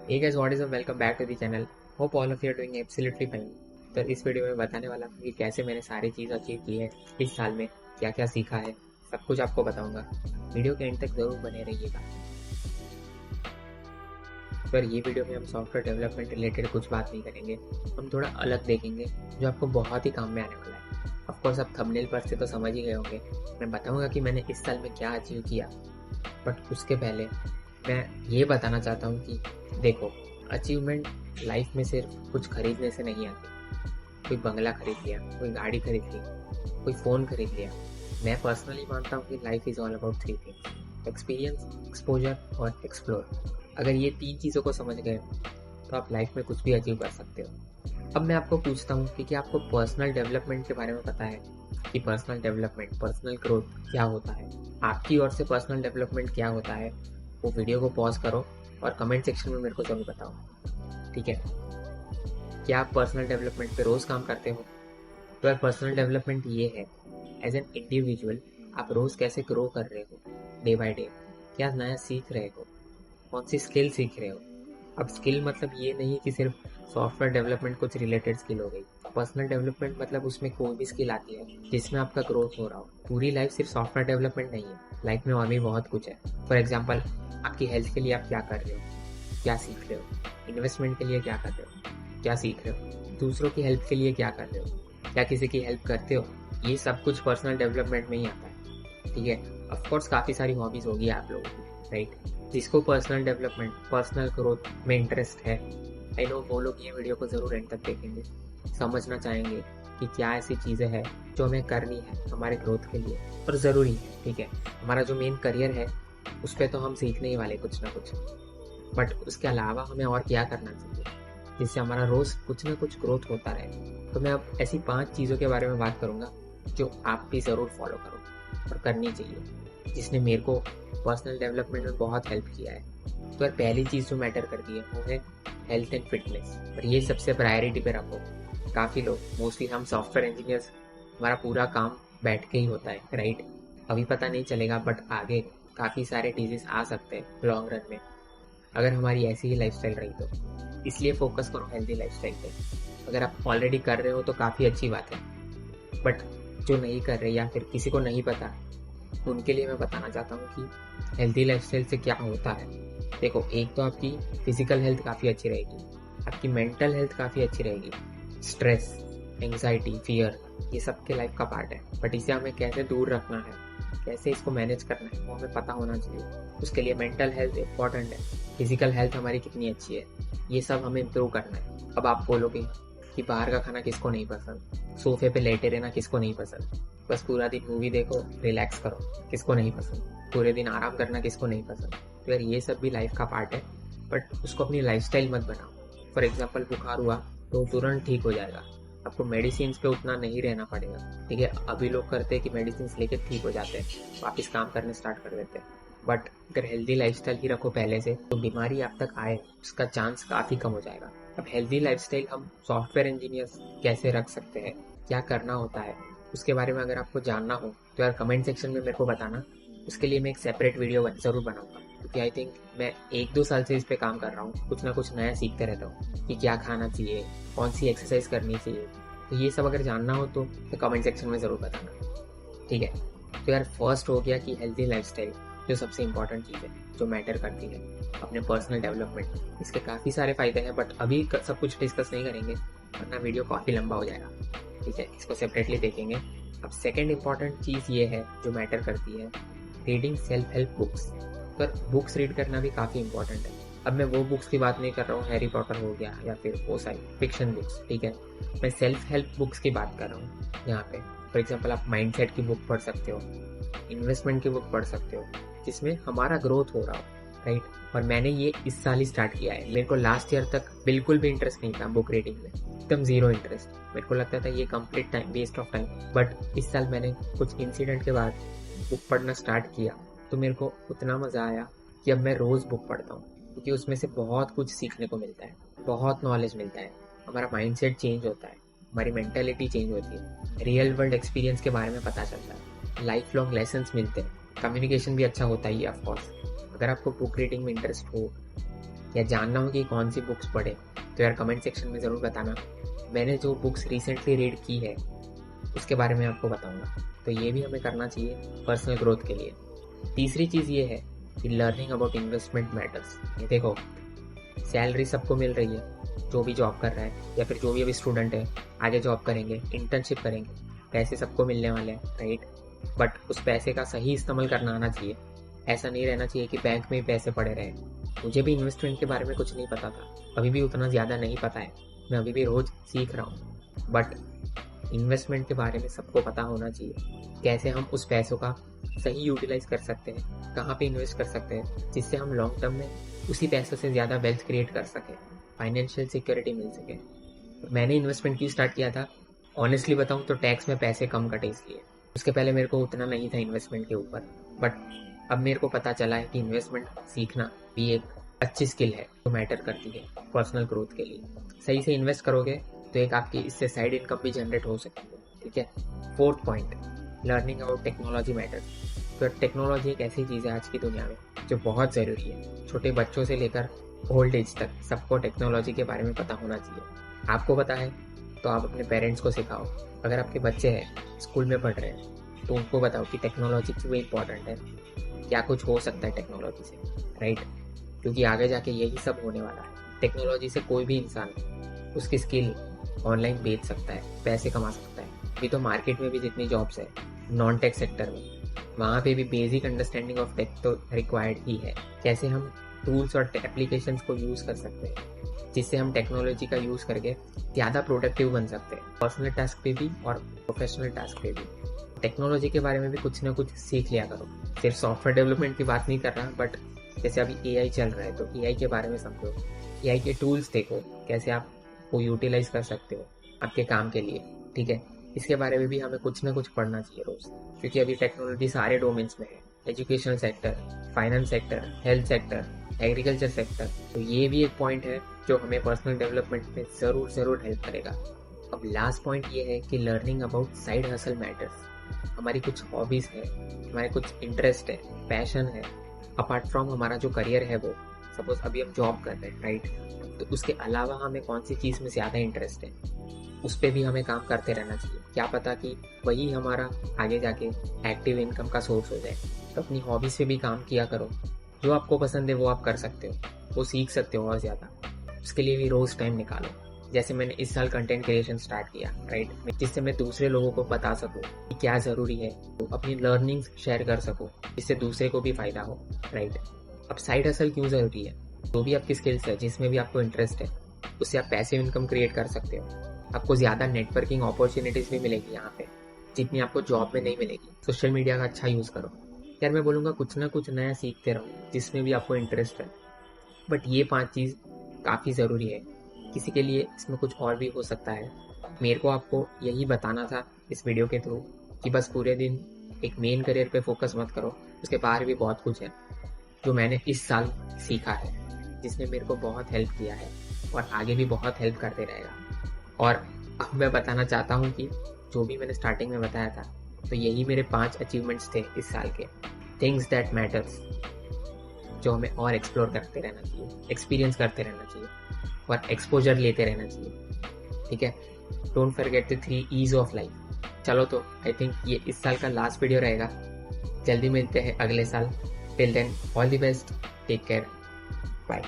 Hey guys, what is up? Welcome back to the channel. Hope all of you are doing absolutely fine. तो इस video में बताने वाला हूँ कि कैसे मैंने सारी चीज़ अचीव की है इस साल में, क्या क्या सीखा है, सब कुछ आपको बताऊंगा। वीडियो के एंड तक जरूर बने रहिएगा। पर ये वीडियो में हम सॉफ्टवेयर डेवलपमेंट रिलेटेड कुछ बात नहीं करेंगे, हम थोड़ा अलग देखेंगे जो आपको बहुत ही काम में आने वाला है। ऑफकोर्स आप थंबनेल पर से तो समझ ही गए होंगे, मैं बताऊंगा कि मैंने इस साल में क्या अचीव किया। बट उसके पहले मैं ये बताना चाहता हूँ कि देखो, अचीवमेंट लाइफ में सिर्फ कुछ खरीदने से नहीं आती। कोई बंगला खरीद लिया, कोई गाड़ी खरीद ली, कोई फ़ोन खरीद लिया। मैं पर्सनली मानता हूँ कि life is all about 3 things: experience, exposure और एक्सप्लोर। अगर ये 3 चीज़ों को समझ गए तो आप लाइफ में कुछ भी अचीव कर सकते हो। अब मैं आपको पूछता हूँ कि क्या आपको पर्सनल डेवलपमेंट के बारे में पता है कि पर्सनल डेवलपमेंट, पर्सनल ग्रोथ क्या होता है? आपकी ओर से पर्सनल डेवलपमेंट क्या होता है? वो वीडियो को पॉज करो और कमेंट सेक्शन में मेरे को जरूर बताओ, ठीक है? क्या आप पर्सनल डेवलपमेंट पे रोज़ काम करते हो? तो यार, पर्सनल डेवलपमेंट ये है, एज एन इंडिविजुअल आप रोज़ कैसे ग्रो कर रहे हो, डे बाय डे क्या नया सीख रहे हो, कौन सी स्किल सीख रहे हो। अब स्किल मतलब ये नहीं कि सिर्फ सॉफ्टवेयर डेवलपमेंट कुछ रिलेटेड स्किल हो गई। पर्सनल डेवलपमेंट मतलब उसमें कोई भी स्किल आती है जिसमें आपका ग्रोथ हो रहा हो। पूरी लाइफ सिर्फ सॉफ्टवेयर डेवलपमेंट नहीं है, लाइफ में और भी बहुत कुछ है। फॉर एग्जाम्पल, आपकी हेल्थ के लिए आप क्या कर रहे हो, क्या सीख रहे हो? इन्वेस्टमेंट के लिए क्या कर रहे हो, क्या सीख रहे हो? दूसरों की हेल्प के लिए क्या कर रहे हो, क्या किसी की हेल्प करते हो? ये सब कुछ पर्सनल डेवलपमेंट में ही आता है, ठीक है? ऑफकोर्स काफ़ी सारी हॉबीज होगी आप लोगों की, राइट? जिसको पर्सनल डेवलपमेंट, पर्सनल ग्रोथ में इंटरेस्ट है, आई नो वो लोग ये वीडियो को ज़रूर एंड तक देखेंगे, समझना चाहेंगे कि क्या ऐसी चीज़ें हैं जो हमें करनी है हमारे ग्रोथ के लिए और ज़रूरी है, ठीक है? हमारा जो मेन करियर है उस पर तो हम सीखने ही वाले कुछ ना कुछ, बट उसके अलावा हमें और क्या करना चाहिए जिससे हमारा रोज़ कुछ ना कुछ ग्रोथ होता रहे। तो मैं अब ऐसी 5 चीज़ों के बारे में बात करूँगा जो आप भी ज़रूर फॉलो करो और करनी चाहिए, जिसने मेरे को पर्सनल डेवलपमेंट में बहुत हेल्प किया है। तो यार, पहली चीज़ जो मैटर करती है वो है हेल्थ एंड फिटनेस, और ये सबसे प्रायोरिटी पे रखो। काफ़ी लोग, मोस्टली हम सॉफ्टवेयर इंजीनियर्स, हमारा पूरा काम बैठ के ही होता है, राइट? अभी पता नहीं चलेगा बट आगे काफ़ी सारे डिजीज आ सकते हैं लॉन्ग रन में, अगर हमारी ऐसी ही लाइफस्टाइल रही तो। इसलिए फोकस करो हेल्दी लाइफस्टाइल पे। अगर आप ऑलरेडी कर रहे हो तो काफ़ी अच्छी बात है, बट जो नहीं कर रहे या फिर किसी को नहीं पता, उनके लिए मैं बताना चाहता हूँ कि हेल्दी लाइफस्टाइल से क्या होता है। देखो, एक तो आपकी फिजिकल हेल्थ काफ़ी अच्छी रहेगी, आपकी मेंटल हेल्थ काफ़ी अच्छी रहेगी। स्ट्रेस, एंग्जाइटी, फियर, ये सब के लाइफ का पार्ट है, बट इसे हमें कैसे दूर रखना है, कैसे इसको मैनेज करना है, वो हमें पता होना चाहिए। उसके लिए मेंटल हेल्थ इम्पॉर्टेंट है, फिजिकल हेल्थ हमारी कितनी अच्छी है, ये सब हमें इम्प्रूव करना है। अब आप बोलोगे कि बाहर का खाना किसको नहीं पसंद, सोफे पे लेटे रहना किसको नहीं पसंद, बस पूरा दिन मूवी देखो, रिलैक्स करो, किसको नहीं पसंद, पूरे दिन आराम करना किसको नहीं पसंद। तो यार, ये सब भी लाइफ का पार्ट है, बट उसको अपनी लाइफस्टाइल मत बनाओ। फॉर एग्जाम्पल, बुखार हुआ तो तुरंत ठीक हो जाएगा, आपको मेडिसिन पे उतना नहीं रहना पड़ेगा, ठीक है? अभी लोग करते हैं कि मेडिसिन लेके ठीक हो जाते हैं, वापस काम करने स्टार्ट कर देते हैं। बट अगर हेल्दी लाइफस्टाइल ही रखो पहले से, तो बीमारी आप तक आए उसका चांस काफ़ी कम हो जाएगा। अब हेल्दी लाइफस्टाइल हम सॉफ्टवेयर इंजीनियर्स कैसे रख सकते हैं, क्या करना होता है, उसके बारे में अगर आपको जानना हो तो यार कमेंट सेक्शन में मेरे को बताना। उसके लिए मैं एक सेपरेट वीडियो ज़रूर बनाऊंगा, क्योंकि आई थिंक मैं 1-2 साल से इस पे काम कर रहा हूँ, कुछ ना कुछ नया सीखते रहता हूँ कि क्या खाना चाहिए, कौन सी एक्सरसाइज करनी चाहिए। तो ये सब अगर जानना हो तो कमेंट सेक्शन में ज़रूर बताना, ठीक है? तो यार, फर्स्ट हो गया कि हेल्दी लाइफस्टाइल जो सबसे इंपॉर्टेंट चीज़ है, जो मैटर करती है अपने पर्सनल डेवलपमेंट। इसके काफ़ी सारे फायदे हैं, बट अभी सब कुछ डिस्कस नहीं करेंगे वरना वीडियो काफ़ी लंबा हो जाएगा, ठीक है? इसको सेपरेटली देखेंगे। अब सेकेंड इंपॉर्टेंट चीज़ ये है जो मैटर करती है, रीडिंग सेल्फ हेल्प बुक्स। पर बुक्स रीड करना भी काफ़ी इंपॉर्टेंट है। अब मैं वो बुक्स की बात नहीं कर रहा हूँ, हैरी पॉटर हो गया या फिर वो सारी फिक्शन बुक्स, ठीक है? मैं सेल्फ हेल्प बुक्स की बात कर रहा हूँ यहाँ पे। फॉर एग्जाम्पल, आप माइंडसेट की बुक पढ़ सकते हो, इन्वेस्टमेंट की बुक पढ़ सकते हो, जिसमें हमारा ग्रोथ हो रहा हो, राइट? और मैंने ये इस साल ही स्टार्ट किया है। मेरे को लास्ट ईयर तक बिल्कुल भी इंटरेस्ट नहीं था बुक रीडिंग में, एकदम जीरो इंटरेस्ट। मेरे को लगता था ये complete time waste of time, but इस साल मैंने कुछ इंसिडेंट के बाद बुक पढ़ना स्टार्ट किया तो मेरे को उतना मज़ा आया कि अब मैं रोज़ बुक पढ़ता हूँ, क्योंकि उसमें से बहुत कुछ सीखने को मिलता है, बहुत नॉलेज मिलता है, हमारा माइंडसेट चेंज होता है, हमारी मेंटालिटी चेंज होती है, रियल वर्ल्ड एक्सपीरियंस के बारे में पता चलता है, लाइफ लॉन्ग लेसन्स मिलते हैं, कम्युनिकेशन भी अच्छा होता ही है ऑफकोर्स। अगर आपको बुक रीडिंग में इंटरेस्ट हो या जानना हो कि कौन सी बुक्स पढ़े तो यार कमेंट सेक्शन में ज़रूर बताना। मैंने जो बुक्स रिसेंटली रीड की है उसके बारे में आपको बताऊंगा। तो ये भी हमें करना चाहिए पर्सनल ग्रोथ के लिए। तीसरी चीज़ ये है कि लर्निंग अबाउट इन्वेस्टमेंट मैटर्स। ये देखो, सैलरी सबको मिल रही है जो भी जॉब कर रहा है या फिर जो भी अभी स्टूडेंट है, आगे जॉब करेंगे, इंटर्नशिप करेंगे, पैसे सबको मिलने वाले हैं, राइट। बट उस पैसे का सही इस्तेमाल करना आना चाहिए। ऐसा नहीं रहना चाहिए कि बैंक में ही पैसे पड़े रहे। मुझे भी इन्वेस्टमेंट के बारे में कुछ नहीं पता था, अभी भी उतना ज़्यादा नहीं पता है, मैं अभी भी रोज़ सीख रहा हूँ। बट इन्वेस्टमेंट के बारे में सबको पता होना चाहिए, कैसे हम उस पैसों का सही यूटिलाइज कर सकते हैं, कहाँ पे इन्वेस्ट कर सकते हैं, जिससे हम लॉन्ग टर्म में उसी पैसों से ज़्यादा वेल्थ क्रिएट कर सकें, फाइनेंशियल सिक्योरिटी मिल सके। मैंने इन्वेस्टमेंट क्यों स्टार्ट किया था, ऑनेस्टली बताऊँ तो टैक्स में पैसे कम कटे इसलिए। उसके पहले मेरे को उतना नहीं था इन्वेस्टमेंट के ऊपर, बट अब मेरे को पता चला है कि इन्वेस्टमेंट सीखना भी एक अच्छी स्किल है जो मैटर करती है पर्सनल ग्रोथ के लिए। सही से इन्वेस्ट करोगे तो एक आपकी इससे साइड इनकम भी जनरेट हो सकती है, ठीक है। Fourth point, learning about technology matters. तो टेक्नोलॉजी एक ऐसी चीज़ है आज की दुनिया में जो बहुत ज़रूरी है। छोटे बच्चों से लेकर ओल्ड एज तक सबको टेक्नोलॉजी के बारे में पता होना चाहिए। आपको पता है तो आप अपने पेरेंट्स को सिखाओ। अगर आपके बच्चे हैं, स्कूल में पढ़ रहे हैं, तो उनको बताओ कि टेक्नोलॉजी क्यों इंपॉर्टेंट है, क्या कुछ हो सकता है टेक्नोलॉजी से, राइट। क्योंकि आगे जाके यही सब होने वाला है। टेक्नोलॉजी से कोई भी इंसान उसकी स्किल ऑनलाइन बेच सकता है, पैसे कमा सकता है। अभी तो मार्केट में भी जितनी जॉब्स है नॉन टेक सेक्टर में, वहाँ पे भी बेसिक अंडरस्टैंडिंग ऑफ टेक तो रिक्वायर्ड ही है। कैसे हम टूल्स और एप्लीकेशंस को यूज़ कर सकते हैं जिससे हम टेक्नोलॉजी का यूज़ करके ज़्यादा प्रोडक्टिव बन सकते हैं, पर्सनल टास्क पे भी और प्रोफेशनल टास्क पे भी। टेक्नोलॉजी के बारे में भी कुछ ना कुछ सीख लिया करो। सिर्फ सॉफ्टवेयर डेवलपमेंट की बात नहीं कर रहा, बट जैसे अभी एआई चल रहा है तो एआई के बारे में समझो, एआई के टूल्स देखो, कैसे आप वो यूटिलाइज कर सकते हो आपके काम के लिए, ठीक है। इसके बारे में भी हमें कुछ ना कुछ पढ़ना चाहिए रोज, क्योंकि अभी टेक्नोलॉजी सारे डोमेन्स में है। Educational sector, finance sector, health sector, agriculture sector. तो ये भी एक पॉइंट है जो हमें पर्सनल डेवलपमेंट में ज़रूर हेल्प करेगा। अब लास्ट पॉइंट ये है कि learning about side hustle matters. हमारी कुछ हॉबीज़ है, हमारे कुछ इंटरेस्ट है, पैशन है, अपार्ट फ्रॉम हमारा जो करियर है वो, सपोज अभी हम जॉब कर रहे हैं, राइट, तो उसके अलावा हमें कौन सी चीज़ में ज़्यादा इंटरेस्ट है, उस पर भी हमें काम करते रहना चाहिए। क्या पता कि वही हमारा आगे जाके एक्टिव इनकम का सोर्स हो जाए। तो अपनी हॉबीज़ पे भी काम किया करो, जो आपको पसंद है वो आप कर सकते हो, वो सीख सकते हो और ज़्यादा। उसके लिए भी रोज़ टाइम निकालो। जैसे मैंने इस साल कंटेंट क्रिएशन स्टार्ट किया, राइट, जिससे मैं दूसरे लोगों को बता सकूँ कि क्या ज़रूरी है, तो अपनी लर्निंग्स शेयर कर सकूँ जिससे दूसरे को भी फ़ायदा हो, राइट। अब साइड हसल क्यों ज़रूरी है, जो भी आपकी स्किल्स है, जिसमें भी आपको इंटरेस्ट है, उससे आप पैसिव इनकम क्रिएट कर सकते हो। आपको ज़्यादा नेटवर्किंग अपॉर्चुनिटीज़ भी मिलेगी यहाँ पे, जितनी आपको जॉब में नहीं मिलेगी। सोशल मीडिया का अच्छा यूज़ करो। यार मैं बोलूँगा कुछ ना कुछ नया सीखते रहो जिसमें भी आपको इंटरेस्ट है। बट ये 5 चीज़ काफ़ी ज़रूरी है। किसी के लिए इसमें कुछ और भी हो सकता है। मेरे को आपको यही बताना था इस वीडियो के थ्रू कि बस पूरे दिन एक मेन करियर पे फोकस मत करो, उसके बाहर भी बहुत कुछ है जो मैंने इस साल सीखा है, जिसने मेरे को बहुत हेल्प किया है और आगे भी बहुत हेल्प करते रहेगा। और अब मैं बताना चाहता हूँ कि जो भी मैंने स्टार्टिंग में बताया था, तो यही मेरे 5 अचीवमेंट्स थे इस साल के, थिंग्स दैट मैटर्स, जो हमें और एक्सप्लोर करते रहना चाहिए, एक्सपीरियंस करते रहना चाहिए और एक्सपोजर लेते रहना चाहिए, ठीक है। Don't forget the 3 E's of life. चलो तो आई थिंक ये इस साल का लास्ट वीडियो रहेगा। जल्दी मिलते हैं अगले साल। Till then all the best, take care, bye.